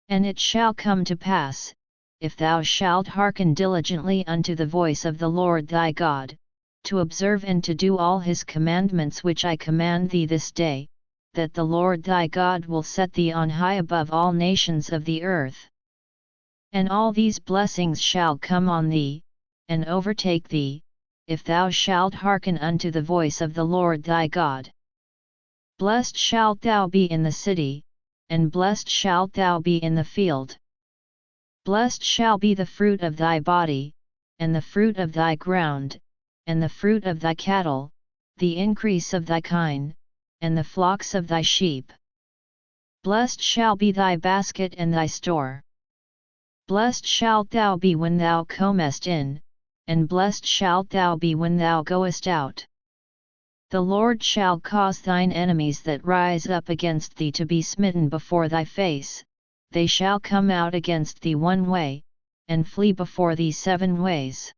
And it shall come to pass, if thou shalt hearken diligently unto the voice of the Lord thy God, to observe and to do all his commandments which I command thee this day, that the Lord thy God will set thee on high above all nations of the earth. And all these blessings shall come on thee, and overtake thee, if thou shalt hearken unto the voice of the Lord thy God. Blessed shalt thou be in the city, and blessed shalt thou be in the field. Blessed shall be the fruit of thy body, and the fruit of thy ground, and the fruit of thy cattle, the increase of thy kine, and the flocks of thy sheep. Blessed shall be thy basket and thy store. Blessed shalt thou be when thou comest in, and blessed shalt thou be when thou goest out. The Lord shall cause thine enemies that rise up against thee to be smitten before thy face. They shall come out against thee one way, and flee before thee 7 ways.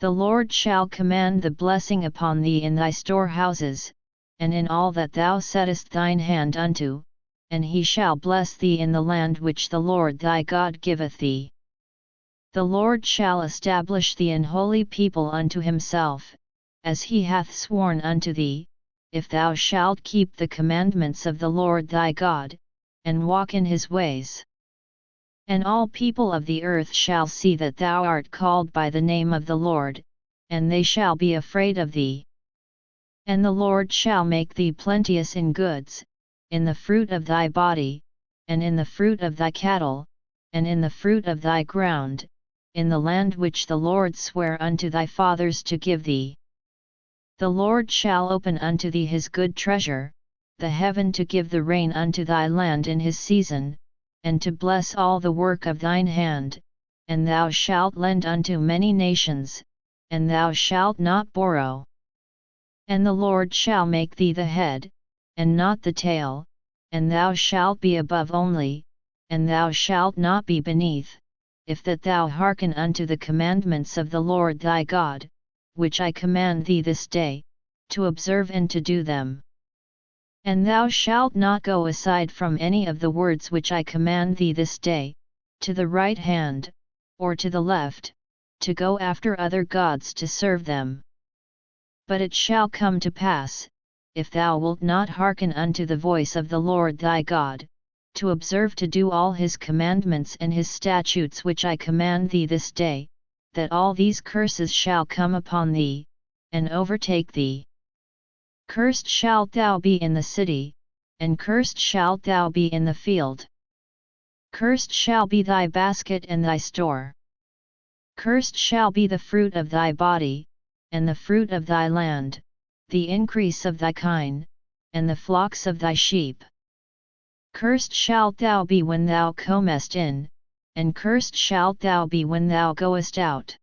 The Lord shall command the blessing upon thee in thy storehouses, and in all that thou settest thine hand unto, and he shall bless thee in the land which the Lord thy God giveth thee. The Lord shall establish thee an holy people unto himself, as he hath sworn unto thee, if thou shalt keep the commandments of the Lord thy God, and walk in his ways. And all people of the earth shall see that thou art called by the name of the Lord, and they shall be afraid of thee. And the Lord shall make thee plenteous in goods, in the fruit of thy body, and in the fruit of thy cattle, and in the fruit of thy ground, in the land which the Lord sware unto thy fathers to give thee. The Lord shall open unto thee his good treasure, the heaven to give the rain unto thy land in his season, and to bless all the work of thine hand, and thou shalt lend unto many nations, and thou shalt not borrow. And the Lord shall make thee the head, and not the tail, and thou shalt be above only, and thou shalt not be beneath, if that thou hearken unto the commandments of the Lord thy God, which I command thee this day, to observe and to do them. And thou shalt not go aside from any of the words which I command thee this day, to the right hand, or to the left, to go after other gods to serve them. But it shall come to pass, if thou wilt not hearken unto the voice of the Lord thy God, to observe to do all his commandments and his statutes which I command thee this day, that all these curses shall come upon thee, and overtake thee. Cursed shalt thou be in the city, and cursed shalt thou be in the field. Cursed shall be thy basket and thy store. Cursed shall be the fruit of thy body, and the fruit of thy land, the increase of thy kine, and the flocks of thy sheep. Cursed shalt thou be when thou comest in, and cursed shalt thou be when thou goest out.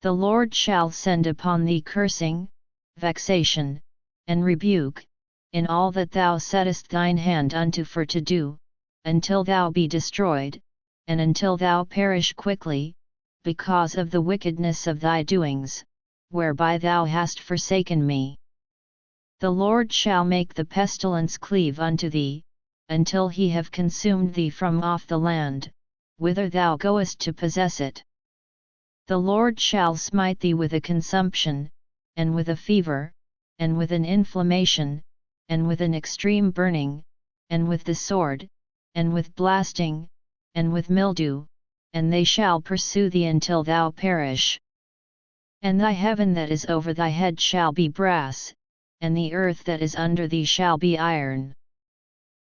The Lord shall send upon thee cursing, vexation, and rebuke, in all that thou settest thine hand unto for to do, until thou be destroyed, and until thou perish quickly, because of the wickedness of thy doings, whereby thou hast forsaken me. The Lord shall make the pestilence cleave unto thee, until he have consumed thee from off the land, whither thou goest to possess it. The Lord shall smite thee with a consumption, and with a fever, and with an inflammation, and with an extreme burning, and with the sword, and with blasting, and with mildew, and they shall pursue thee until thou perish. And thy heaven that is over thy head shall be brass, and the earth that is under thee shall be iron.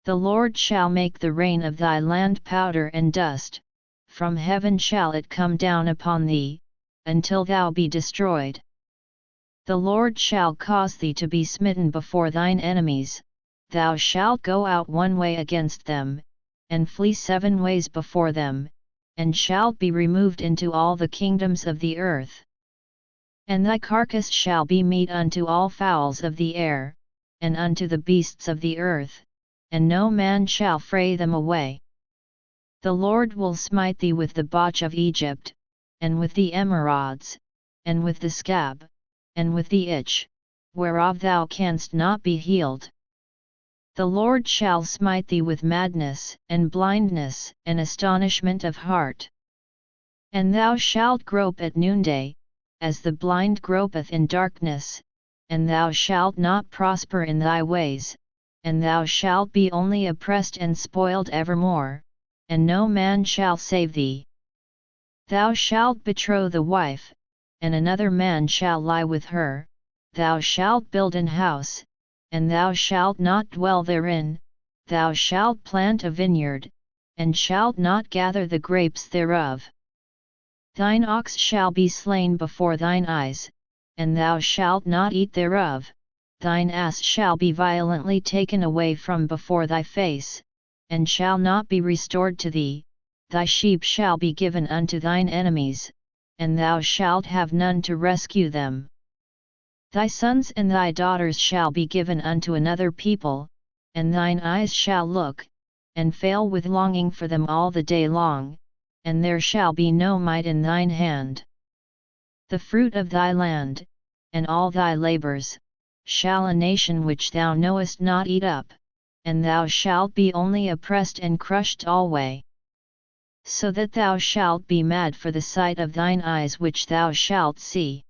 The Lord shall make the rain of thy land powder and dust, from heaven shall it come down upon thee, until thou be destroyed. The Lord shall cause thee to be smitten before thine enemies, thou shalt go out one way against them, and flee 7 ways before them, and shalt be removed into all the kingdoms of the earth. And thy carcass shall be meat unto all fowls of the air, and unto the beasts of the earth, and no man shall fray them away. The Lord will smite thee with the botch of Egypt, and with the emerods, and with the scab, and with the itch, whereof thou canst not be healed. The Lord shall smite thee with madness, and blindness, and astonishment of heart. And thou shalt grope at noonday, as the blind gropeth in darkness, and thou shalt not prosper in thy ways, and thou shalt be only oppressed and spoiled evermore, and no man shall save thee. Thou shalt betroth the wife, and another man shall lie with her, thou shalt build an house, and thou shalt not dwell therein, thou shalt plant a vineyard, and shalt not gather the grapes thereof. Thine ox shall be slain before thine eyes, and thou shalt not eat thereof, thine ass shall be violently taken away from before thy face, and shall not be restored to thee, thy sheep shall be given unto thine enemies, and thou shalt have none to rescue them. Thy sons and thy daughters shall be given unto another people, and thine eyes shall look, and fail with longing for them all the day long, and there shall be no might in thine hand. The fruit of thy land, and all thy labours, shall a nation which thou knowest not eat up, and thou shalt be only oppressed and crushed alway. So that thou shalt be mad for the sight of thine eyes which thou shalt see.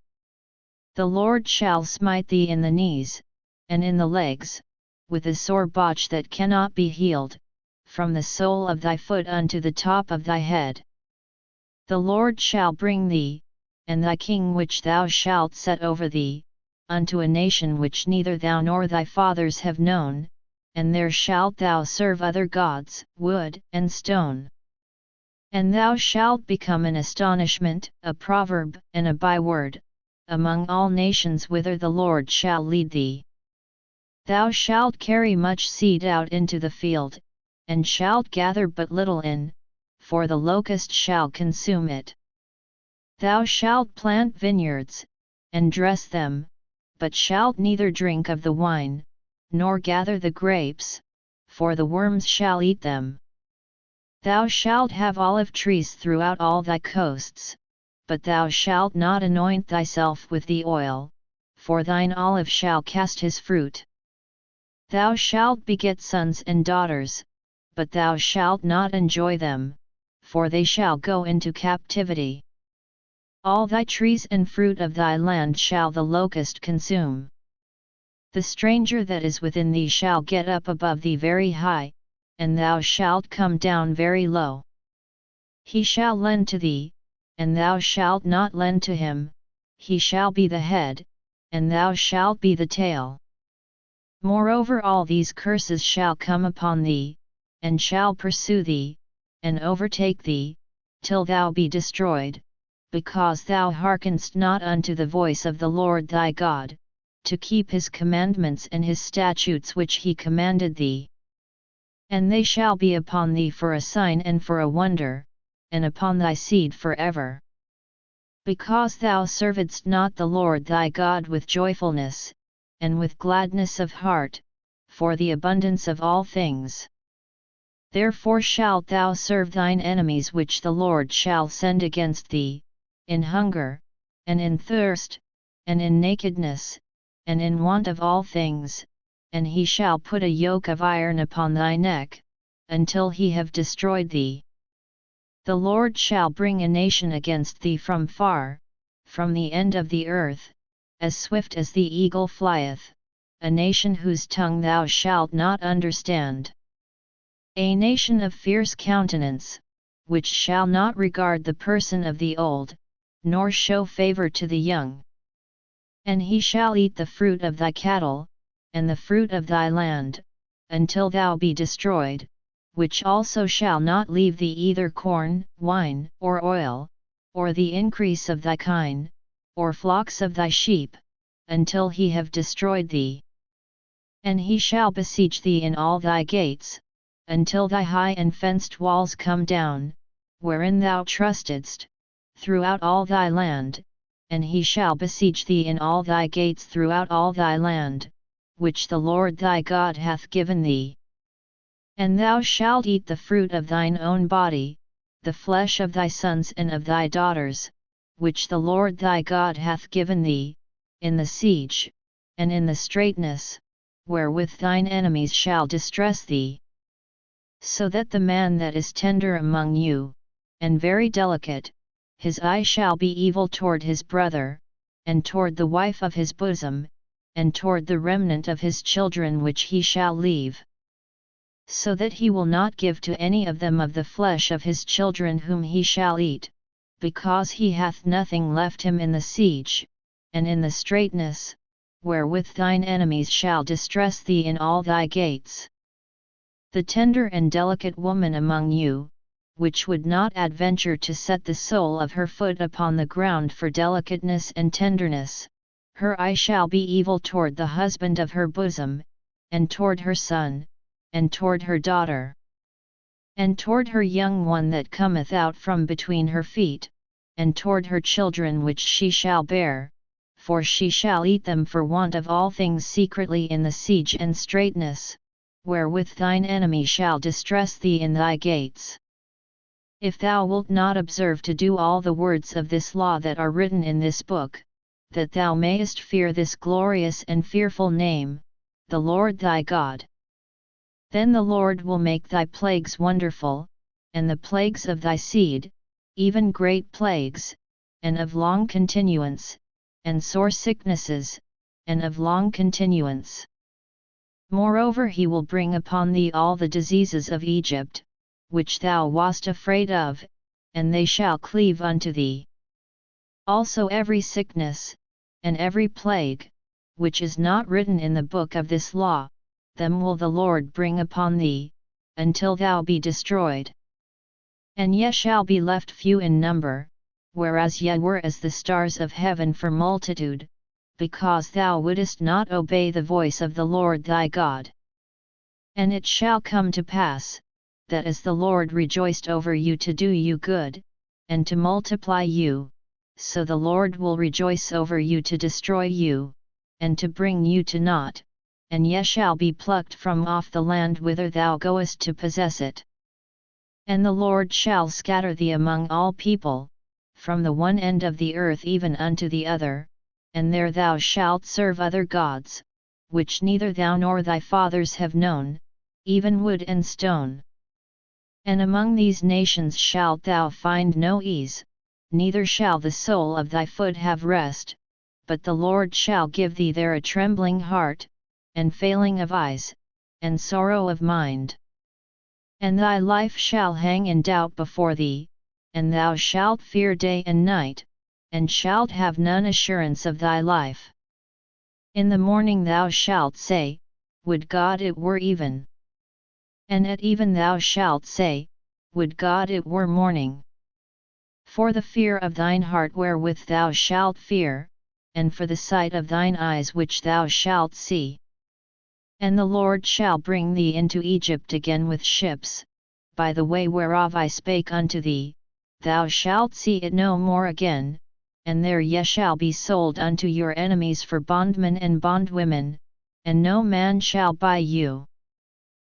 The Lord shall smite thee in the knees, and in the legs, with a sore botch that cannot be healed, from the sole of thy foot unto the top of thy head. The Lord shall bring thee, and thy king which thou shalt set over thee, unto a nation which neither thou nor thy fathers have known, and there shalt thou serve other gods, wood and stone. And thou shalt become an astonishment, a proverb, and a byword, among all nations whither the Lord shall lead thee. Thou shalt carry much seed out into the field, and shalt gather but little in, for the locust shall consume it. Thou shalt plant vineyards, and dress them, but shalt neither drink of the wine, nor gather the grapes, for the worms shall eat them. Thou shalt have olive trees throughout all thy coasts, but thou shalt not anoint thyself with the oil, for thine olive shall cast his fruit. Thou shalt beget sons and daughters, but thou shalt not enjoy them, for they shall go into captivity. All thy trees and fruit of thy land shall the locust consume. The stranger that is within thee shall get up above thee very high, and thou shalt come down very low. He shall lend to thee, and thou shalt not lend to him, he shall be the head, and thou shalt be the tail. Moreover all these curses shall come upon thee, and shall pursue thee, and overtake thee, till thou be destroyed, because thou hearkenedst not unto the voice of the Lord thy God, to keep his commandments and his statutes which he commanded thee. And they shall be upon thee for a sign and for a wonder, and upon thy seed for ever. Because thou servedst not the Lord thy God with joyfulness, and with gladness of heart, for the abundance of all things. Therefore shalt thou serve thine enemies which the Lord shall send against thee, in hunger, and in thirst, and in nakedness, and in want of all things, and he shall put a yoke of iron upon thy neck, until he have destroyed thee. The Lord shall bring a nation against thee from far, from the end of the earth, as swift as the eagle flieth, a nation whose tongue thou shalt not understand. A nation of fierce countenance, which shall not regard the person of the old, nor show favour to the young. And he shall eat the fruit of thy cattle, and the fruit of thy land, until thou be destroyed, which also shall not leave thee either corn, wine, or oil, or the increase of thy kine, or flocks of thy sheep, until he have destroyed thee. And he shall besiege thee in all thy gates, until thy high and fenced walls come down, wherein thou trustedst, throughout all thy land, and he shall besiege thee in all thy gates throughout all thy land, which the Lord thy God hath given thee. And thou shalt eat the fruit of thine own body, the flesh of thy sons and of thy daughters, which the Lord thy God hath given thee, in the siege, and in the straitness, wherewith thine enemies shall distress thee. So that the man that is tender among you, and very delicate, his eye shall be evil toward his brother, and toward the wife of his bosom, and toward the remnant of his children which he shall leave. So that he will not give to any of them of the flesh of his children whom he shall eat, because he hath nothing left him in the siege, and in the straitness, wherewith thine enemies shall distress thee in all thy gates. The tender and delicate woman among you, which would not adventure to set the sole of her foot upon the ground for delicateness and tenderness, her eye shall be evil toward the husband of her bosom, and toward her son, and toward her daughter, and toward her young one that cometh out from between her feet, and toward her children which she shall bear, for she shall eat them for want of all things secretly in the siege and straitness, wherewith thine enemy shall distress thee in thy gates. If thou wilt not observe to do all the words of this law that are written in this book, that thou mayest fear this glorious and fearful name, the Lord thy God. Then the Lord will make thy plagues wonderful, and the plagues of thy seed, even great plagues, and of long continuance, and sore sicknesses, and of long continuance. Moreover he will bring upon thee all the diseases of Egypt, which thou wast afraid of, and they shall cleave unto thee. Also every sickness, and every plague, which is not written in the book of this law, them will the Lord bring upon thee, until thou be destroyed. And ye shall be left few in number, whereas ye were as the stars of heaven for multitude, because thou wouldest not obey the voice of the Lord thy God. And it shall come to pass, that as the Lord rejoiced over you to do you good, and to multiply you, so the Lord will rejoice over you to destroy you, and to bring you to naught, and ye shall be plucked from off the land whither thou goest to possess it. And the Lord shall scatter thee among all people, from the one end of the earth even unto the other, and there thou shalt serve other gods, which neither thou nor thy fathers have known, even wood and stone. And among these nations shalt thou find no ease, neither shall the sole of thy foot have rest, but the Lord shall give thee there a trembling heart, and failing of eyes, and sorrow of mind. And thy life shall hang in doubt before thee, and thou shalt fear day and night, and shalt have none assurance of thy life. In the morning thou shalt say, Would God it were even! And at even thou shalt say, Would God it were morning! For the fear of thine heart wherewith thou shalt fear, and for the sight of thine eyes which thou shalt see. And the Lord shall bring thee into Egypt again with ships, by the way whereof I spake unto thee, thou shalt see it no more again, and there ye shall be sold unto your enemies for bondmen and bondwomen, and no man shall buy you.